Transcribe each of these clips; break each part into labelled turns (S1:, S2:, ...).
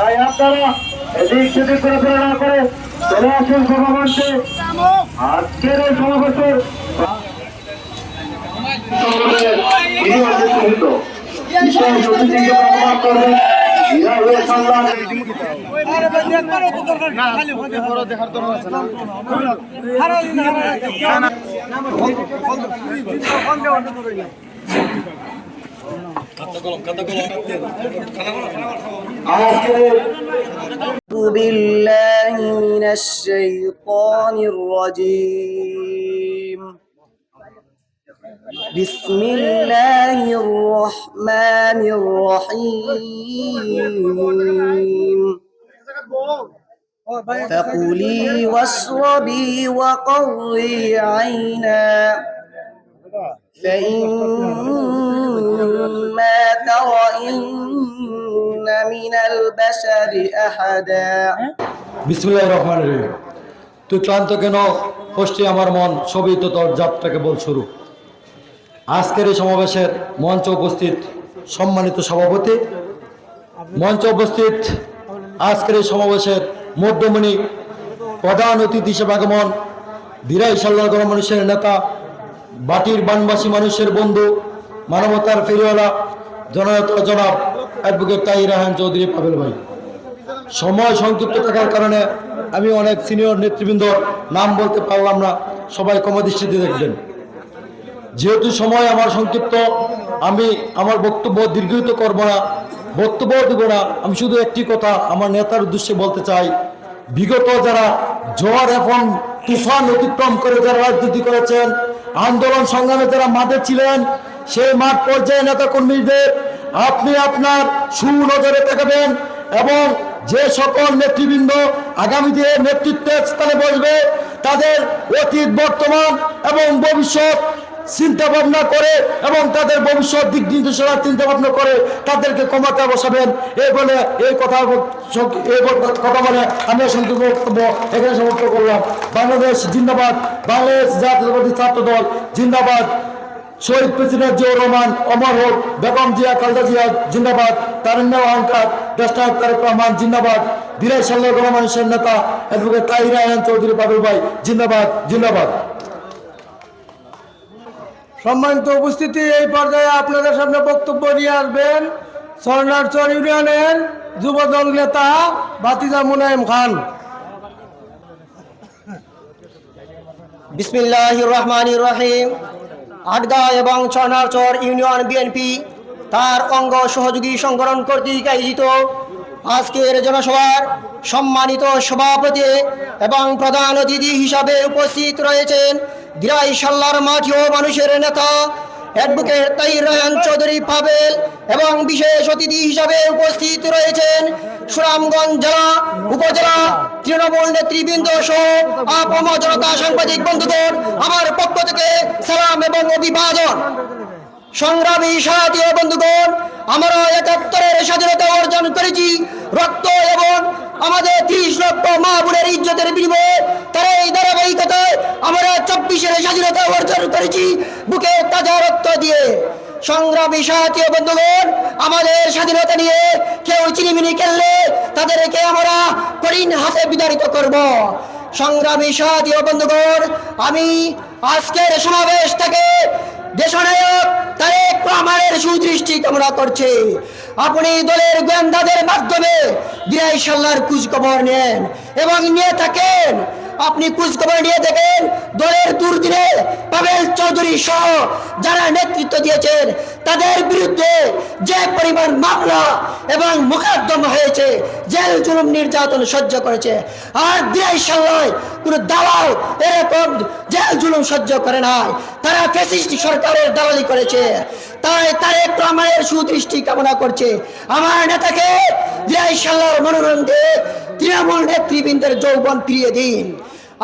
S1: তাই আপনারা এদিক সেদিক ঘোরাফেরা না করে চলে আসুন সমাবেশে। আজকের এই সমাবেশের বিশেষ অতিথিকে প্রদান করবেন বিভাগীয় সংলাপ
S2: بالله من الشيطان الرجيم بسم الله الرحمن الرحيم فكلي واشربي وقري عينا فإما ترين من البشر أحدا
S3: বিসমিল্লাহির রহমানির রহিম। তুই ক্লান্ত কেন কষ্টে আমার মন, সবই তো তোর যাত্রাকে বল শুরু। আজকের এই সমাবেশের মঞ্চে উপস্থিত সম্মানিত সভাপতি, মঞ্চে উপস্থিত আজকের এই সমাবেশের মধ্যমণি, প্রধান অতিথি হিসেবে আগমন দিরাই সাল্লাহ মানুষের নেতা, বাটির বানবাসী মানুষের বন্ধু, মানবতার ফেরিওয়ালা জননেতা জনাব অ্যাডভোকেট তাহির রায়হান চৌধুরী পাবেল ভাই। সময় সংক্ষিপ্ত থাকার কারণে আমি অনেক সিনিয়র নেতৃবৃন্দর নাম বলতে পারলাম না, সবাই ক্ষমাদৃষ্টিতে দেখবেন। যেহেতু সময় আমার সংক্ষিপ্ত, আমি আমার বক্তব্য দীর্ঘায়িত করব না, বক্তব্য দেব না। আমি শুধু একটি কথা আমার নেতার উদ্দেশ্যে বলতে চাই, বিগত যারা ঝড় এবং তুফান অতিক্রম করে যারা রাজনীতি করেছেন, আন্দোলন সংগ্রামে যারা মাঠে ছিলেন, সেই মাঠ পর্যায়ে নেতা কর্মীদের আপনি আপনার সুনজরে তাকাবেন এবং যে সকল নেতৃবৃন্দ আগামী দিনে নেতৃত্বের স্থানে বসবে তাদের অতীত, বর্তমান এবং ভবিষ্যৎ চিন্তা ভাবনা করে এবং তাদের ভবিষ্যৎ দিক নির্দেশনা চিন্তা ভাবনা করে তাদেরকে ক্ষমতা বসাবেন। এই বলে এই কথা বলে আমি সংক্ষিপ্ত বক্তব্য এখানে সমাপ্ত করলাম। বাংলাদেশ জিন্দাবাদ, বাংলাদেশ জাতীয়তাবাদী ছাত্র দল জিন্দাবাদ, শহীদ প্রেসিডেন্ট জিয়াউর রহমান অমর হোক, বেগম জিয়া খালেদা জিয়া জিন্দাবাদ, তারুণ্য অহংকার দেশনায়ক তারেক রহমান জিন্দাবাদ, দিরাই সাল্লাহ মানুষের নেতা অ্যাডভোকেট তাহির রায়হান চৌধুরী পাবেল ভাই জিন্দাবাদ জিন্দাবাদ।
S4: সম্মানিত উপস্থিতি, এই পর্যায়ে আপনাদের সামনে বক্তব্য নিয়ে আসবেন স্বর্ণারচর ইউনিয়নের যুবদল নেতা বাতিজা মুনায়েম খান।
S2: বিসমিল্লাহির রহমানির রহিম। আটগাঁ এবং স্বর্ণারচর ইউনিয়ন বিএনপি তার অঙ্গ সহযোগী সংগঠন কর্তৃক আয়োজিত আজকের জনসভার সম্মানিত সভাপতি এবং প্রধান অতিথি হিসাবে উপস্থিত রয়েছেন দিরাই সাল্লার মাঝি ও মানুষের নেতা অ্যাডভোকেট তাহির রায়হান চৌধুরী পাবেল এবং বিশেষ অতিথি হিসাবে উপস্থিত রয়েছেন সুনামগঞ্জ জেলা উপজেলা তৃণমূল নেতৃবৃন্দ সহ আপাম জনতা সাংবাদিক বন্ধুগণ, আমার পক্ষ থেকে সালাম এবং অভিবাদন। সংগ্রামী সাথী ও বন্ধুগণ, আমরা ৭১-এর স্বাধীনতা অর্জন করেছি রক্ত এবং আমাদের ৩০ লক্ষ মা বোনের ইজ্জতের বিনিময়ে। তার এই ধারাবাহিকতায় আমরা ২৪-এর স্বাধীনতা অর্জন করেছি বুকে তাজা রক্ত দিয়ে। সংগ্রামী সাথী ও বন্ধুগণ, আমাদের স্বাধীনতা নিয়ে কেউ চিনিমিনি খেললে তাদেরকে আমরা কঠিন হাতে বিতাড়িত করব। সংগ্রামী সাথী ও বন্ধুগণ, আমি আজকের সমাবেশ থেকে দেশনায়ক তারেক রহমানের সুদৃষ্টি কামনা করছে। আপনি দলের গোয়েন্দাদের মাধ্যমে দিরাই সাল্লার খোঁজখবর নেন এবং নিয়ে থাকেন। আপনি খোঁজখবর নিয়ে দেখেন দলের দুর্দিনে পাবেল চৌধুরী সহ যারা নেতৃত্ব দিয়েছেন তাদের বিরুদ্ধে যে পরিমাণ মামলা এবং মোকদ্দমা হয়েছে, জেল জুলুম নির্যাতন সহ্য করেছে। আর দিরাই সাল্লায় কোনো দালাল এরকম জেল জুলুম সহ্য করে নাই, তারা ফ্যাসিস্ট সরকারের দালালি করেছে। তাই তারেক রহমানের সুদৃষ্টি কামনা করছে। আমার নেতাকে দিরাই সাল্লার মনোনয়ন দিয়ে তৃণমূল নেতৃবৃন্দের যৌবন ফিরিয়ে দিন।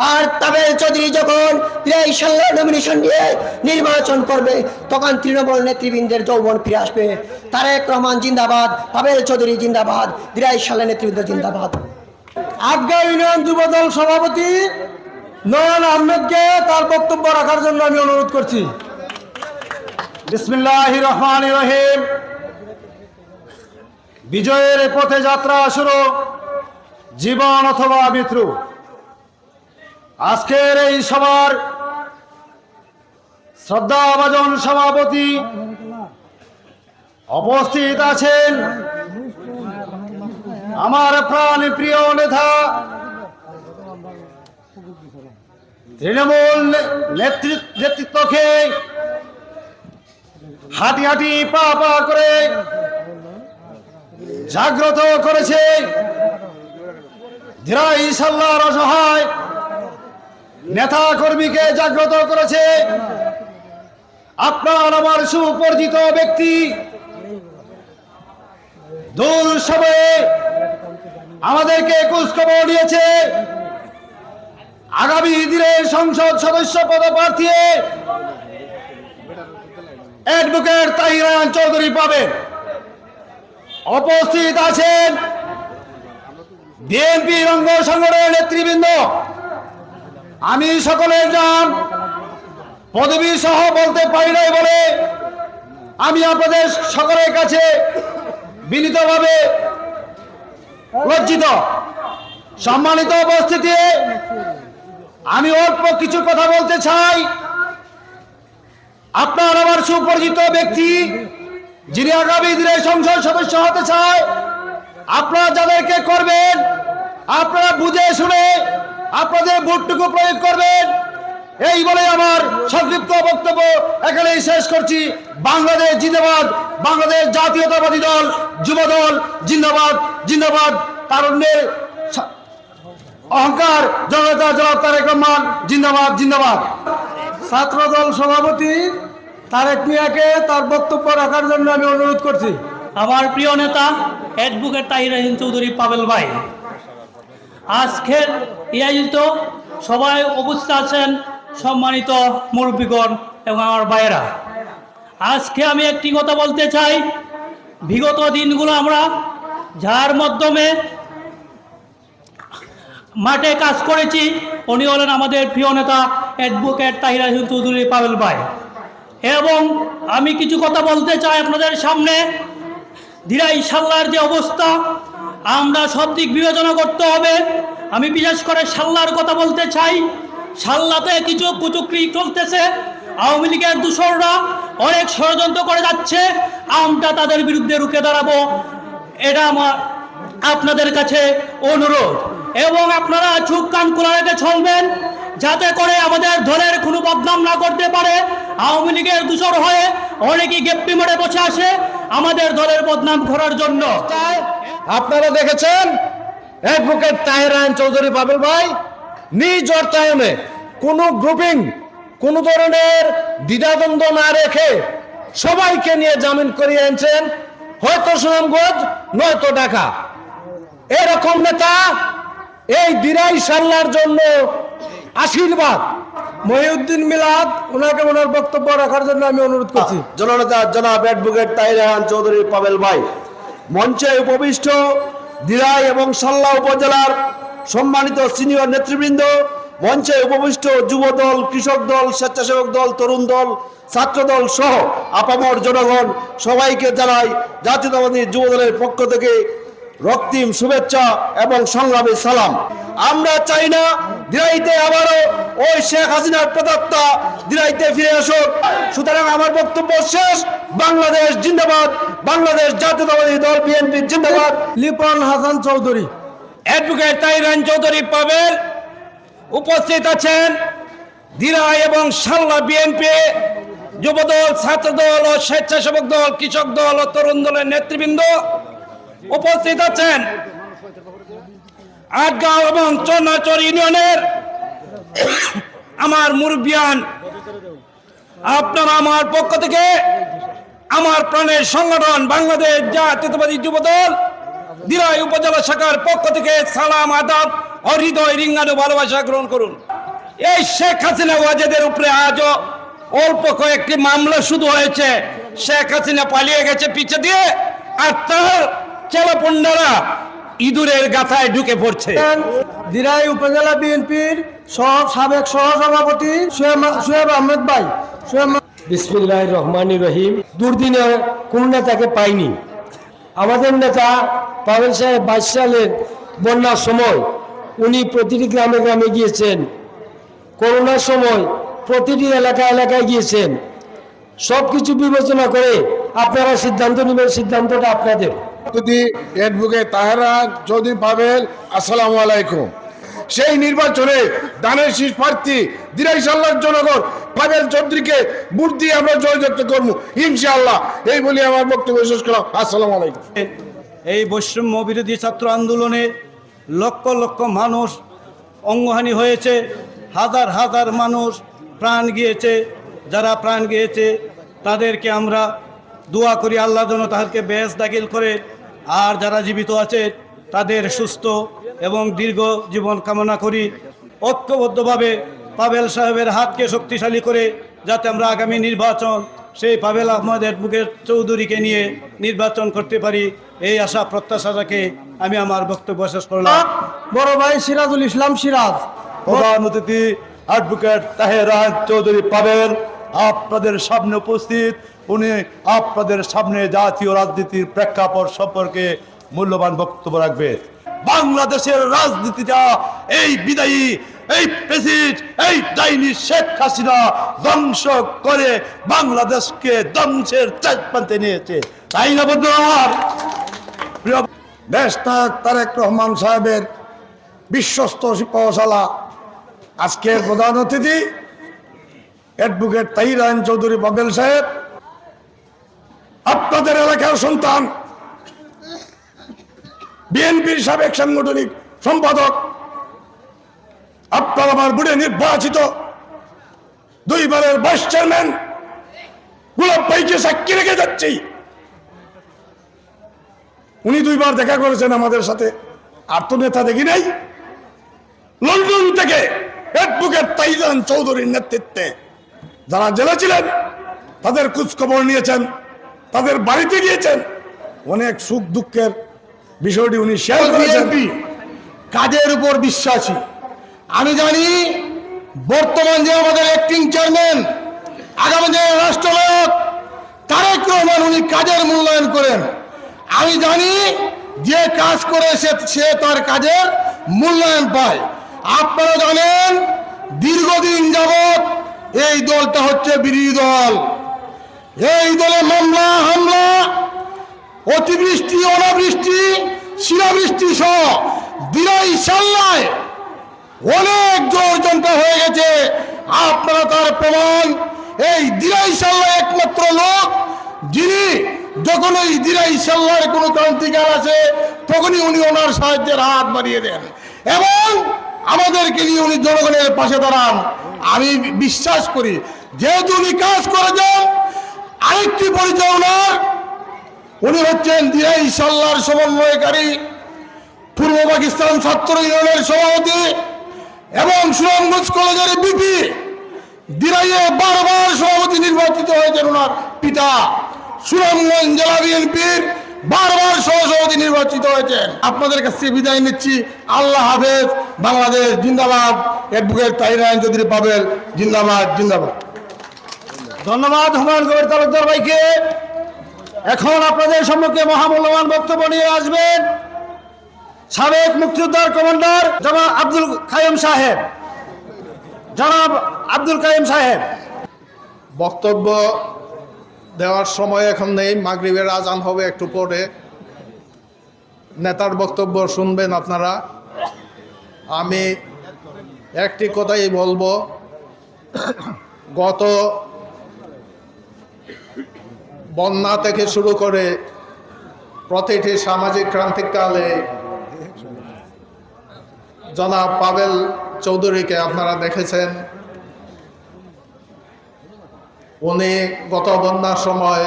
S2: আর পাবেল চৌধুরী যখন দিরাই সাল্লার নমিনেশন নিয়ে নির্বাচন করবে তখন তৃণমূল নেতৃবৃন্দের যৌবন ফিরে আসবে। তারেক রহমান জিন্দাবাদ, পাবেল চৌধুরী জিন্দাবাদ, দিরাই সাল্লার নেতৃবৃন্দ জিন্দাবাদ।
S4: আটগাঁ ইউনিয়ন যুবদল সভাপতি নয়ন আহমেদকে তার বক্তব্য রাখার জন্য আমি অনুরোধ করছি।
S1: বিসমিল্লাহির রহমানির রহিম।
S5: বিজয়ের পথে যাত্রা শুরু, জীবন অথবা মৃত্যু। আজকের এই সভার শ্রদ্ধাভাজন সভাপতি উপস্থিত আছেন আমার প্রাণ প্রিয় নেতা, তৃণমূল নেতৃত্বকে হাঁটি হাঁটি পা পা করে জাগ্রত করেছে, ধীরাই সাল্লার অসহায় নেতা কর্মীকে জাগ্রত করেছে। আপনার আমার সুপরিচিত ব্যক্তি দূর সময়ে আমাদেরকে খোঁজখবর দিয়েছে আগামী দিনে সংসদ সদস্য পদপ্রার্থী অ্যাডভোকেট তাহির রায়হান চৌধুরী পাবেন। উপস্থিত আছেন বিএনপি অঙ্গ সংগঠনের নেতৃবৃন্দ। আমি সকলের নাম পদবী সহ বলতে পারি নাই বলে আমি আপনাদের সকলের কাছে বিনীতভাবে লজ্জিত। সম্মানিত উপস্থিতি, আমি অল্প কিছু কথা বলতে চাই। আপনার আমার সুপরিচিত ব্যক্তি যিনি আগামী দিনে সংসদ সদস্য হতে চায়, আপনারা যাদেরকে করবেন আপনারা বুঝে শুনে আপনাদের ভোটটুকু প্রয়োগ করবেন। এই বলে আমার সংক্ষিপ্ত বক্তব্য এখানেই শেষ করছি। বাংলাদেশ জিন্দাবাদ, বাংলাদেশ জাতীয়তাবাদী দল, যুব দল জিন্দাবাদ জিন্দাবাদ, তারুণ্যের অহংকার জনতা জনাব তারেক রহমান জিন্দাবাদ জিন্দাবাদ।
S4: ছাত্র দল সভাপতি তারেক মিয়াকে তার বক্তব্য রাখার জন্য আমি অনুরোধ করছি।
S6: আমার প্রিয় নেতা অ্যাডভোকেট তাহির রায়হান চৌধুরী পাবেল ভাই, আজকের এই আয়োজিত সবাই উপস্থিত আছেন সম্মানিত মুরব্বীগণ এবং আমার ভাইয়েরা। আজকে আমি একটি কথা বলতে চাই। বিগত দিনগুলো আমরা যার মাধ্যমে মাঠে কাজ করেছি, উনি হলেন আমাদের প্রিয় নেতা অ্যাডভোকেট তাহির রায়হান চৌধুরী পাবেল ভাই। এবং আমি কিছু কথা বলতে চাই আপনাদের সামনে। ধীরাই সাল্লার যে অবস্থা, আমরা সব দিক বিবেচনা করতে হবে। আমি বিশেষ করে সাল্লার কথা বলতে চাই। সাল্লাতে কিছু কুচুক্রি চলতেছে, আওয়ামী লীগের দূষররা অনেক ষড়যন্ত্র করে যাচ্ছে। আমরা তাদের বিরুদ্ধে রুখে দাঁড়াবো, এটা আমার আপনাদের কাছে অনুরোধ। এবং আপনারা চুপ কান খোলা রেখে চলবেন, যাতে করে আমাদের দলের কোনো বদনাম না করতে পারে। আওয়ামী লীগের দূষর হয়ে অনেকেই গেপ্পি মোড়ে বসে আসে আমাদের দলের বদনাম করার জন্য।
S5: আপনারা দেখেছেন অ্যাডভোকেট তাহির রায়হান চৌধুরী পাবেল ভাই নিজ অর্থায়নে কোনো গ্রুপিং, কোনো ধরনের দ্বিধাদ্বন্দ্ব না রেখে সবাইকে নিয়ে জামিন করিয়ে আনছেন, হয়তো সুনামগঞ্জ নয়তো ঢাকা। এরকম নেতা এই দিরাই সাল্লার জন্য আশীর্বাদ।
S4: মহিউদ্দিন মিলাদ, ওনাকে ওনার বক্তব্য রাখার জন্য আমি অনুরোধ করছি।
S1: জননেতা জনাব অ্যাডভোকেট তাহির রায়হান চৌধুরী পাবেল ভাই, মঞ্চে উপবিষ্ট দিরাই এবং সাল্লা উপজেলার সম্মানিত সিনিয়র নেতৃবৃন্দ, মঞ্চে উপবিষ্ট যুব দল, কৃষক দল, স্বেচ্ছাসেবক দল, তরুণ দল, ছাত্র দল সহ আপামর জনগণ, সবাইকে জানাই জাতীয়তাবাদী যুব দলের পক্ষ থেকে রক্তিম শুভেচ্ছা এবং সংগ্রামী সালাম। আমরা চাই না দিরাইতে আবারও ওই শেখ হাসিনার প্রেতাত্মা দিরাইতে ফিরে আসুক। সুতরাং আমার বক্তব্য শেষ। বাংলাদেশ জিন্দাবাদ, বাংলাদেশ জাতীয়তাবাদী দল বিএনপি জিন্দাবাদ।
S4: লিপন হাসান চৌধুরী।
S5: অ্যাডভোকেট তাহির রায়হান চৌধুরী পাবেল উপস্থিত আছেন। দিরাই এবং সাল্লা বিএনপি, যুবদল, ছাত্রদল ও স্বেচ্ছাসেবক দল, কৃষক দল ও তরুণ দলের নেতৃবৃন্দ উপস্থিত আছেন। আটগাঁও এবং চন্নাচর ইউনিয়নের আমার মুরব্বিয়ান, আপনারা আমার পক্ষ থেকে, আমার প্রাণের সংগঠন বাংলাদেশ জাতীয়তাবাদী যুবদল দিরাই উপজেলা শাখার পক্ষ থেকে সালাম, আদাব ও হৃদয় রিঙ্গানো ভালোবাসা গ্রহণ করুন। এই শেখ হাসিনা ওয়াজেদের উপরে আজও অল্প কয়েকটি মামলা শুধু হয়েছে। শেখ হাসিনা পালিয়ে গেছে পিছে দিয়ে, আর তার চেলাপুন্ডারা ইঁদুরের গাথায় ঢুকে পড়ছে।
S4: দিরাই উপজেলা বিএনপির সাবেক সহসভাপতি সোহেব আহমেদ ভাই।
S3: বিসমিল্লাহির রহমানির রহিম। দুর্দিনে কোন নেতাকে পাইনি,
S4: আমাদের নেতা পাবেল সাহেব 22 সালের বন্যার সময় উনি প্রতিটি গ্রামে গ্রামে গিয়েছেন, করোনার সময় প্রতিটি এলাকায় গিয়েছেন। সব কিছু বিবেচনা করে আপনারা সিদ্ধান্ত নেবেন, সিদ্ধান্তটা আপনাদের।
S7: অ্যাডভোকেট তাহেরা চৌধুরী পাবেল, আসসালামু আলাইকুম। সেই নির্বাচনে দানের শীষ প্রার্থী দিরাই সাল্লার জনগণ পাবেল চৌধুরীকে ভোট দিয়ে আমরা জয়যুক্ত করবো ইনশাআল্লাহ। এই বলে আমার বক্তব্য শেষ করলাম। আসসালামু আলাইকুম।
S5: এই বৈষম্য বিরোধী ছাত্র আন্দোলনে লক্ষ লক্ষ মানুষ অঙ্গহানি হয়েছে, হাজার হাজার মানুষ প্রাণ গিয়েছে। যারা প্রাণ গিয়েছে তাদেরকে আমরা দোয়া করি আল্লাহ যেন তাদেরকে বেশ দাখিল করে, আর যারা জীবিত আছে তাদের সুস্থ এবং দীর্ঘ জীবন কামনা করি। ঐক্যবদ্ধভাবে পাবেল সাহেবের হাতকে শক্তিশালী করে যাতে আমরা আগামী নির্বাচন সেই পাবেল আহমদ অ্যাডভোকেট চৌধুরীকে নিয়ে নির্বাচন করতে পারি, এই আশা প্রত্যাশা রেখে আমি আমার বক্তব্য শেষ করলাম।
S4: বড় ভাই সিরাজুল ইসলাম সিরাজ।
S1: প্রধান অতিথি অ্যাডভোকেট তাহেরা চৌধুরী পাবেল আপনাদের সামনে উপস্থিত। উনি আপনাদের সামনে জাতীয় রাজনীতির প্রেক্ষাপট সম্পর্কে মূল্যবান বক্তব্য রাখবে। বাংলাদেশের রাজনীতিটা এই বিদায়ী, এই প্রেসিডেন্ট, এই ডাইনি শেখ হাসিনা ধ্বংস করে বাংলাদেশকে ধ্বংসের চারপান্তে নিয়েছে, তাই না বন্ধুরা? প্রিয়
S7: দেশনায়ক তারেক রহমান সাহেবের বিশ্বস্ত শিল্পশালা আজকের প্রধান অতিথি অ্যাডভোকেট তাহেরা চৌধুরী পাবেল সাহেব, আপনাদের এলাকার সন্তান, বিএনপির সাবেক সাংগঠনিক সম্পাদক, আপনার আমার বুড়ে নির্বাচিত 2 বারের ভাইস চেয়ারম্যান গোলাপ ভাইকে সাক্ষী রেখে যাচ্ছি। উনি 2 বার দেখা করেছেন আমাদের সাথে, আর তো নেতা দেখি নাই। লন্ডন থেকে অ্যাডভোকেট তাহেরা চৌধুরীর নেতৃত্বে যারা জেলা ছিলেন তাদের খোঁজখবর নিয়েছেন, তাদের বাড়িতে গিয়েছেন, অনেক সুখ দুঃখের বিষয়টি উনি শেয়ার করেছেন।
S8: কাজের উপর বিশ্বাসী। আমি জানি বর্তমান যে আমাদের অ্যাক্টিং চেয়ারম্যান, আগামী যে রাষ্ট্রনায়ক তারেক রহমান, উনি কাজের মূল্যায়ন করেন। আমি জানি যে কাজ করে সে তার কাজের মূল্যায়ন পায়। আপনারা জানেন দীর্ঘদিন যাবৎ এই দলটা হচ্ছে বিরোধী দল। এই দলে মামলা হামলা, অতিবৃষ্টি অনাবৃষ্টি শিলাবৃষ্টি সহ দিরাই সাল্লায় অনেক জোর জনতা হয়ে গেছে। আপনারা তার প্রমাণ। এই দিরাই সাল্লায় একমাত্র লোক যিনি যখন ওই দিরাই সাল্লার কোনো ক্রান্তিকার আছে তখনই উনি ওনার সাহায্যের হাত বাড়িয়ে দেন এবং আমাদেরকে নিয়ে উনি জনগণের পাশে দাঁড়ান। আমি বিশ্বাস করি যেহেতু উনি কাজ করে যান, আরেকটি পরিচয় ওনার, উনি হচ্ছেন দিরাই সাল্লার সমন্বয়কারী, পূর্ব পাকিস্তান ছাত্র ইউনিয়নের সভাপতি এবং সুনামগঞ্জ কলেজের বিপি। দিরাইয়ে 12 বার সভাপতি নির্বাচিত হয়েছেন ওনার পিতা। সুনামগঞ্জ জেলা বিএনপির 12 বার সহসভাপতি নির্বাচিত হয়েছেন। আপনাদের কাছে বিদায় নিচ্ছি। আল্লাহ হাফেজ। বাংলাদেশ জিন্দাবাদ। অ্যাডভোকেট তাহেরা চৌধুরী পাবেল জিন্দাবাদ, জিন্দাবাদ।
S4: ধন্যবাদ হুমায়ুন কবির তালুকদার ভাইকে। এখন আপনাদের সম্মুখে মহামূল্যবান বক্তব্য নিয়ে আসবেন সাবেক মুক্তিযোদ্ধার কমান্ডার জনাব আব্দুল কাইয়ুম সাহেব। জনাব আব্দুল কাইয়ুম সাহেব।
S9: বক্তব্য দেওয়ার সময় এখন নেই, মাগরিবের আজান হবে একটু পরে। নেতার বক্তব্য শুনবেন আপনারা। আমি একটি কথাই বলবো, গত বন্যা থেকে শুরু করে প্রতিটি সামাজিক ক্রান্তিকালে জনাব পাবেল চৌধুরীকে আপনারা দেখেছেন। উনি গত বন্যার সময়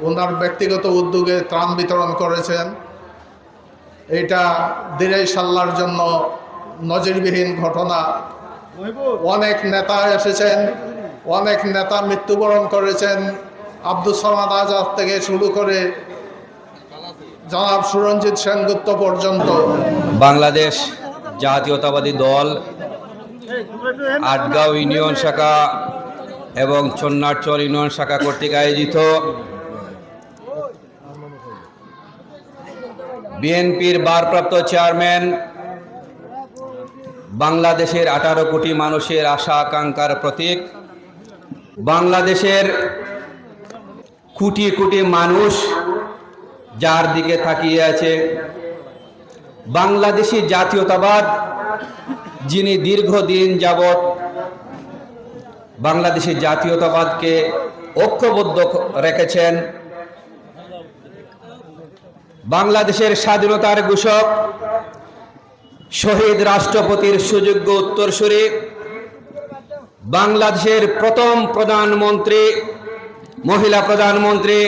S9: ওনার ব্যক্তিগত উদ্যোগে ত্রাণ বিতরণ করেছেন। এটা দিরাই সাল্লার জন্য নজিরবিহীন ঘটনা। অনেক নেতা এসেছেন, অনেক নেতা মৃত্যুবরণ করেছেন। আব্দুল সামাদ আজাদ থেকে শুরু করে জনাব সুরঞ্জিত সেনগুপ্ত পর্যন্ত।
S10: বাংলাদেশ জাতীয়তাবাদী দল আটগাঁও ইউনিয়ন শাখা এবং চন্নারচর ইউনিয়ন শাখা কর্তৃক আয়োজিত বিএনপির ভারপ্রাপ্ত চেয়ারম্যান, বাংলাদেশের 18 কোটি মানুষের আশা আকাঙ্ক্ষার প্রতীক, বাংলাদেশের কোটি কোটি মানুষ যার দিকে তাকিয়ে আছে, বাংলাদেশি জাতীয়তাবাদ যিনি দীর্ঘদিন যাবৎ বাংলাদেশি জাতীয়তাবাদকে ঐক্যবদ্ধ রেখেছেন, বাংলাদেশের স্বাধীনতার ঘোষক শহীদ রাষ্ট্রপতির সুযোগ্য উত্তরসূরি, বাংলাদেশের প্রথম প্রধানমন্ত্রী, মহিলা প্রধানমন্ত্রী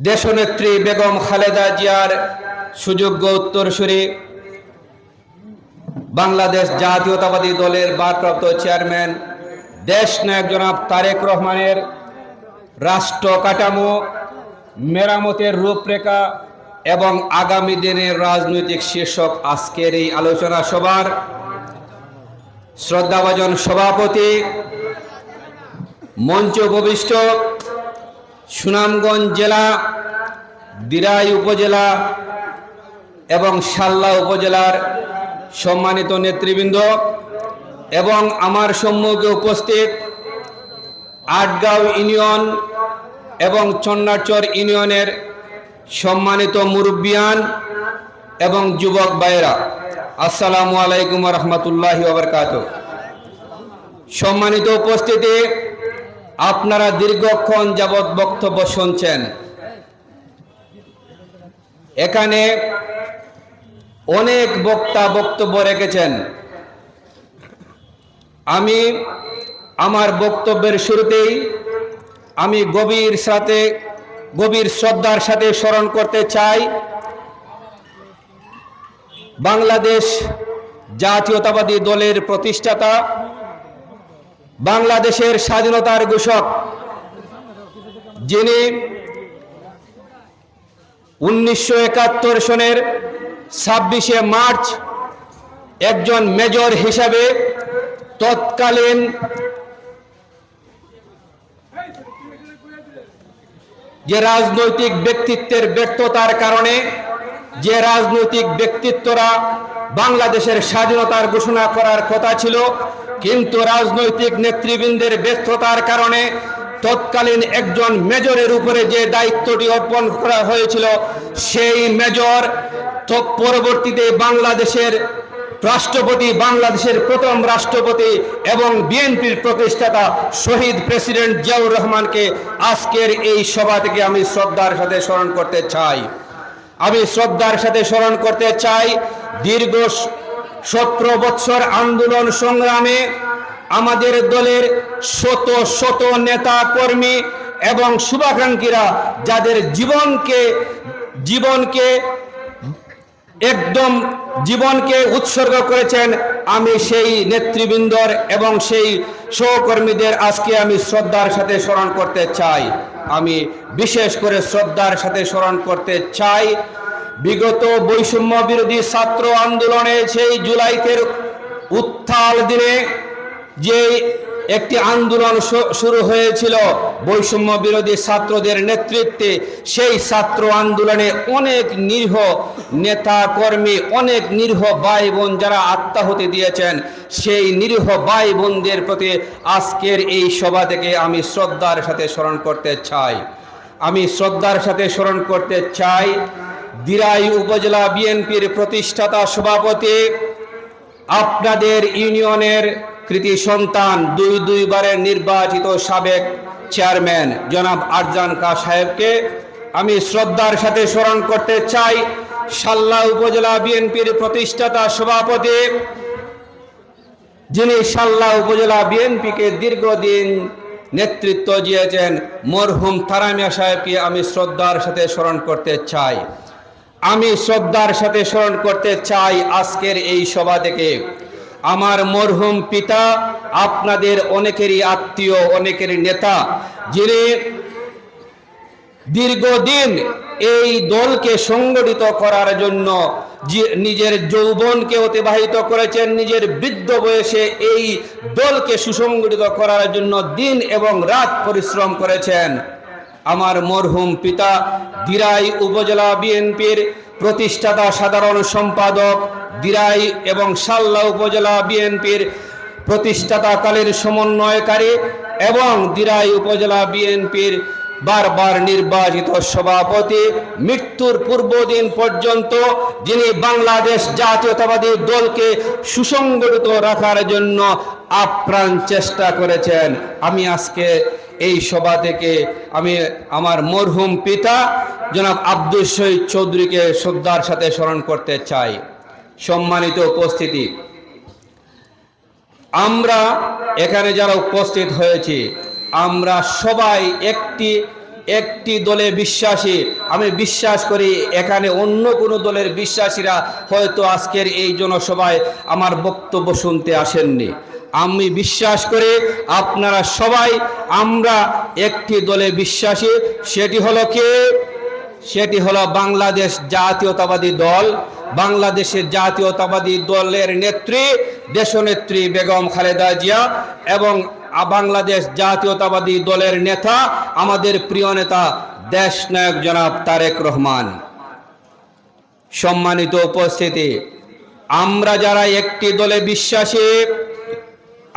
S10: দেশনেত্রী বেগম খালেদা জিয়ার সুযোগ্য উত্তরসূরি, বাংলাদেশ জাতীয়তাবাদী দলের ভারপ্রাপ্ত চেয়ারম্যান দেশনায়ক জনাব তারেক রহমানের রাষ্ট্র কাঠামো মেরামতের রূপরেখা এবং আগামী দিনের রাজনৈতিক শীর্ষক আজকের এই আলোচনা সভার শ্রদ্ধাভাজন সভাপতি, মঞ্চে উপবিষ্ট সুনামগঞ্জ জেলা, দিরাই উপজেলা এবং শাল্লা উপজেলার সম্মানিত নেতৃবৃন্দ এবং আমার সম্মুখে উপস্থিত আটগাঁও ইউনিয়ন এবং চন্নারচর ইউনিয়নের সম্মানিত মুরব্বিয়ান এবং যুবক ভাইয়েরা, আসসালামু আলাইকুম ওয়া রাহমাতুল্লাহি ওয়া বারাকাতুহু। সম্মানিত উপস্থিতি, আপনারা দীর্ঘক্ষণ যাবৎ বক্তব্য শুনছেন। এখানে অনেক বক্তা বক্তব্য রেখেছেন। আমি আমার বক্তব্যের শুরুতেই আমি গভীর শ্রদ্ধার সাথে স্মরণ করতে চাই বাংলাদেশ জাতীয়তাবাদী দলের প্রতিষ্ঠাতা, বাংলাদেশের স্বাধীনতার ঘোষক, যিনি 1971 সনের 26শে মার্চ একজন মেজর হিসাবে তৎকালীন যে রাজনৈতিক ব্যক্তিত্বের ব্যর্থতার কারণে, যে রাজনৈতিক ব্যক্তিত্বরা বাংলাদেশের স্বাধীনতার ঘোষণা করার কথা ছিল কিন্তু রাজনৈতিক নেতৃবৃন্দের ব্যর্থতার কারণে তৎকালীন একজন মেজরের উপরে যে দায়িত্বটি অর্পণ করা হয়েছিল, সেই মেজর পরবর্তীতে বাংলাদেশের রাষ্ট্রপতি, বাংলাদেশের প্রথম রাষ্ট্রপতি এবং বিএনপির প্রতিষ্ঠাতা শহীদ প্রেসিডেন্ট জিয়াউর রহমানকে আজকের এই সভা থেকে আমি শ্রদ্ধার সাথে স্মরণ করতে চাই। আমি শ্রদ্ধার সাথে স্মরণ করতে চাই দীর্ঘ 17 বৎসর আন্দোলন সংগ্রামে আমাদের দলের শত শত নেতা কর্মী এবং শুভাকাঙ্ক্ষীরা যাদের জীবনকে উৎসর্গ করেছেন, আমি সেই নেতৃবৃন্দর এবং সেই সহকর্মীদের আজকে আমি শ্রদ্ধার সাথে স্মরণ করতে চাই। আমি বিশেষ করে শ্রদ্ধার সাথে স্মরণ করতে চাই বিগত বৈষম্য বিরোধী ছাত্র আন্দোলনে সেই জুলাইতে উত্তাল দিনে যে একটি আন্দোলন শুরু হয়েছিল বৈষম্য বিরোধী ছাত্রদের নেতৃত্বে, সেই ছাত্র আন্দোলনে অনেক নিরীহ নেতা কর্মী, অনেক নিরীহ ভাই বোন যারা আত্মাহুতি দিয়েছেন, সেই নিরীহ ভাই বোনদের প্রতি আজকের এই সভা থেকে আমি শ্রদ্ধার সাথে স্মরণ করতে চাই। আমি শ্রদ্ধার সাথে স্মরণ করতে চাই দিরাই উপজেলা বিএনপির প্রতিষ্ঠাতা সভাপতি, আপনাদের ইউনিয়নের কৃতি সন্তান, দুইবারের নির্বাচিত সাবেক চেয়ারম্যান জনাব আরজান কা সাহেবকে আমি শ্রদ্ধার সাথে স্মরণ করতে চাই। শাল্লা উপজেলা বিএনপির প্রতিষ্ঠাতা সভাপতি, যিনি শাল্লা উপজেলা বিএনপিকে দীর্ঘদিন নেতৃত্ব দিয়েছেন, মরহুম তারামিয়া সাহেবকে আমি শ্রদ্ধার সাথে স্মরণ করতে চাই। আমি শ্রদ্ধার সাথে স্মরণ করতে চাই আজকের এই সভা থেকে আমার মরহুম পিতা, আপনাদের অনেকেরই আত্মীয়, অনেকেরই নেতা, যিনি দীর্ঘদিন এই দলকে সংগঠিত করার জন্য নিজের যৌবনকে অতিবাহিত করেছেন, নিজের বৃদ্ধ বয়সে এই দলকে সুসংগঠিত করার জন্য দিন এবং রাত পরিশ্রম করেছেন। আমার মরহুম পিতা দিরাই উপজেলা বিএনপির প্রতিষ্ঠাতা সাধারণ সম্পাদক, দিরাই এবং সাল্লা উপজেলা বিএনপির প্রতিষ্ঠাতাকালীন সমন্বয়কারী এবং দিরাই উপজেলা বিএনপির বারবার নির্বাচিত সভাপতি, মৃত্যুর পূর্বদিন পর্যন্ত যিনি বাংলাদেশ জাতীয়তাবাদী দলকে সুসংগঠিত রাখার জন্য আপ্রাণ চেষ্টা করেছেন। আমি আজকে এই সভা থেকে আমি আমার মরহুম পিতা জনাব আব্দুল শহীদ চৌধুরীকে শ্রদ্ধার সাথে স্মরণ করতে চাই। সম্মানিত উপস্থিতি, আমরা এখানে যারা উপস্থিত হয়েছি আমরা সবাই একটি দলে বিশ্বাসী। আমি বিশ্বাস করি এখানে অন্য কোনো দলের বিশ্বাসীরা হয়তো আজকের এই জনসভায় আমার বক্তব্য শুনতে আসেননি। আমি বিশ্বাস করি আপনারা সবাই আমরা একটি দলে বিশ্বাসী। সেটি হলো বাংলাদেশ জাতীয়তাবাদী দল। বাংলাদেশের জাতীয়তাবাদী দলের নেত্রী দেশনেত্রী বেগম খালেদা জিয়া এবং বাংলাদেশ জাতীয়তাবাদী দলের নেতা আমাদের প্রিয় নেতা দেশনায়ক জনাব তারেক রহমান। সম্মানিত উপস্থিতি, আমরা যারা একটি দলে বিশ্বাসী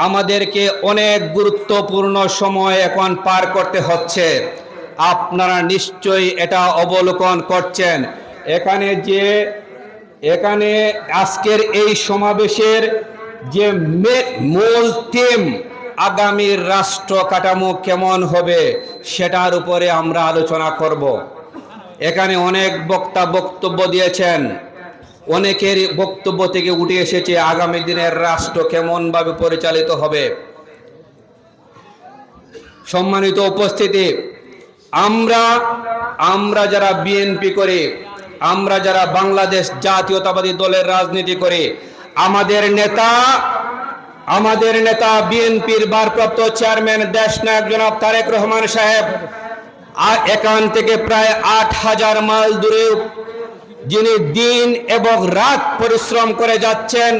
S10: আমাদেরকে অনেক গুরুত্বপূর্ণ সময় এখন পার করতে হচ্ছে। আপনারা নিশ্চয়ই এটা অবলোকন করছেন। এখানে আজকের এই সমাবেশের যে মূল থিম আগামীর রাষ্ট্র কাঠামো কেমন হবে সেটার উপরে আমরা আলোচনা করব। এখানে অনেক বক্তা বক্তব্য দিয়েছেন, অনেকের বক্তব্য থেকে উঠে এসেছে আগামী দিনের রাষ্ট্র কেমনভাবে পরিচালিত হবে। সম্মানিত উপস্থিতি, আমরা যারা বিএনপি করি, আমরা যারা বাংলাদেশ জাতীয়তাবাদী দলের রাজনীতি করি, আমাদের নেতা বিএনপির ভারপ্রাপ্ত চেয়ারম্যান দেশনায়ক জনাব তারেক রহমান সাহেব এখান থেকে প্রায় ৮,০০০ মাইল দূরে যিনি দিন এবং রাত পরিশ্রম করে যাচ্ছেন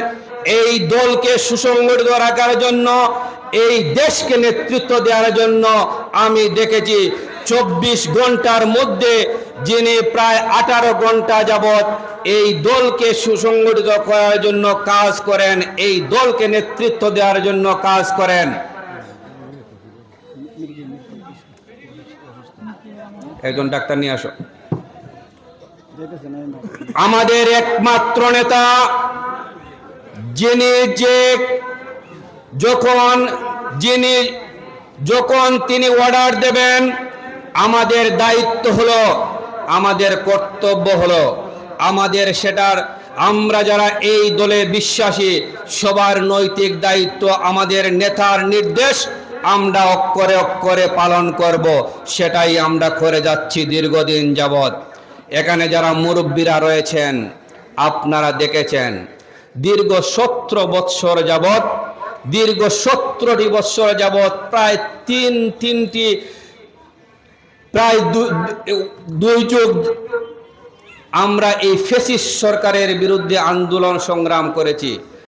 S10: এই দলকে সুসংগঠিত রাখার জন্য, এই দেশকে নেতৃত্ব দেওয়ার জন্য। আমি দেখেছি 24 ঘন্টার মধ্যে যিনি প্রায় 18 ঘন্টা যাবৎ এই দলকে সুসংগঠিত করার জন্য কাজ করেন, এই দলকে নেতৃত্ব দেওয়ার জন্য কাজ করেন। একজন ডাক্তার নিয়ে আসো। আমাদের একমাত্র নেতা যখন তিনি অর্ডার দেবেন আমাদের দায়িত্ব হলো, আমাদের কর্তব্য হলো আমাদের আমরা যারা এই দলে বিশ্বাসী সবার নৈতিক দায়িত্ব আমাদের নেতার নির্দেশ আমরা অক্ষরে অক্ষরে পালন করব। সেটাই আমরা করে যাচ্ছি দীর্ঘদিন যাবৎ। এখানে যারা মুরব্বীরা রয়েছেন আপনারা দেখেছেন দীর্ঘ 17 বৎসর যাবৎ, দীর্ঘ 17টি বৎসর যাবৎ প্রায় দুই যুগ আমরা এই ফ্যাসিস্ট সরকারের বিরুদ্ধে আন্দোলন সংগ্রাম করেছি।